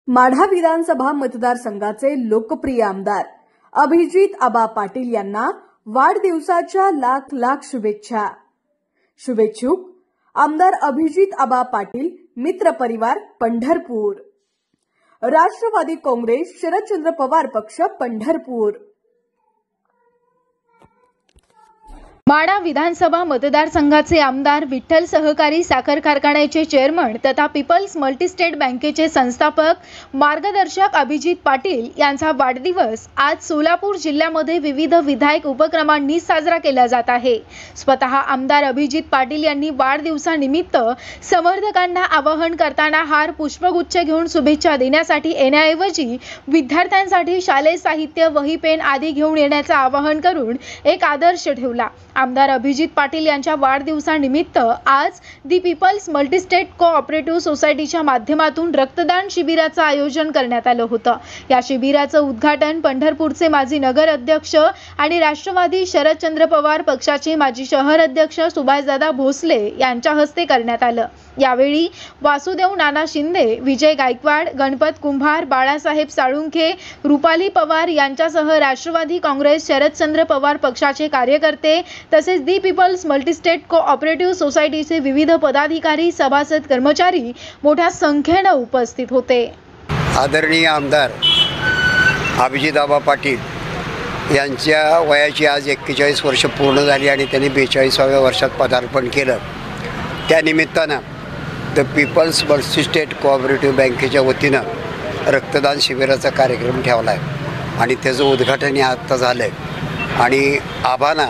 माढा विधानसभा मतदारसंघाचे लोकप्रिय आमदार अभिजित आबा पाटील यांना वाढदिवसाच्या लाख लाख शुभेच्छा। शुभेच्छुक आमदार अभिजित आबा पाटील, मित्र परिवार, पंढरपूर। राष्ट्रवादी काँग्रेस शरदचंद्र पवार पक्ष, पंढरपूर। माढा विधानसभा मतदारसंघाचे आमदार, विठ्ठल सहकारी साखर कारखान्याचे चेअरमन तथा पीपल्स मल्टीस्टेट बँकेचे संस्थापक मार्गदर्शक अभिजित पाटील यांचा वाढदिवस आज सोलापूर जिल्ह्यामध्ये विविध विधायक उपक्रमांनी साजरा केला जात आहे। स्वतः आमदार अभिजित पाटील यांनी वाढदिवसानिमित्त समर्थकांना आवाहन करताना हार, पुष्पगुच्छ घेऊन शुभेच्छा देण्यासाठी येण्याऐवजी विद्यार्थ्यांसाठी शालेय साहित्य, वही, पेन आदी घेऊन येण्याचे आवाहन करून एक आदर्श ठेवला। आमदार अभिजित पाटील यांच्या वाढदिवसानिमित्त आज दी पीपल्स मल्टीस्टेट कोऑपरेटिव्ह सोसायटीच्या माध्यमातून रक्तदान शिबिराचं आयोजन करण्यात आलं होतं। या शिबिराचं उद्घाटन पंढरपूरचे माजी नगर अध्यक्ष आणि राष्ट्रवादी शरदचंद्र पवार पक्षाचे माजी शहर अध्यक्ष सुभाषदादा भोसले यांच्या हस्ते करण्यात आलं। यावेळी वासुदेव नाना शिंदे, विजय गायकवाड, गणपत कुंभार, बाळासाहेब साळुंखे, रुपाली पवार यांच्यासह राष्ट्रवादी काँग्रेस शरदचंद्र पवार पक्षाचे कार्यकर्ते तसेच दी पीपल्स मल्टीस्टेट कोऑपरेटिव्ह सोसायटीचे विविध पदाधिकारी, सभासद, कर्मचारी मोठ्या संख्येने उपस्थित होते। आदरणीय आमदार अभिजित आबा पाटील यांच्या वयाची आज 41 वर्ष पूर्ण झाली आणि त्यांनी 42व्या वर्षात पदार्पण केलं। त्यानिमित्तानं द पीपल्स मल्टीस्टेट कोऑपरेटिव्ह बँकेच्या वतीनं रक्तदान शिबिराचा कार्यक्रम ठेवला आहे आणि त्याचं उद्घाटन आत्ता झालं आहे आणि आबांना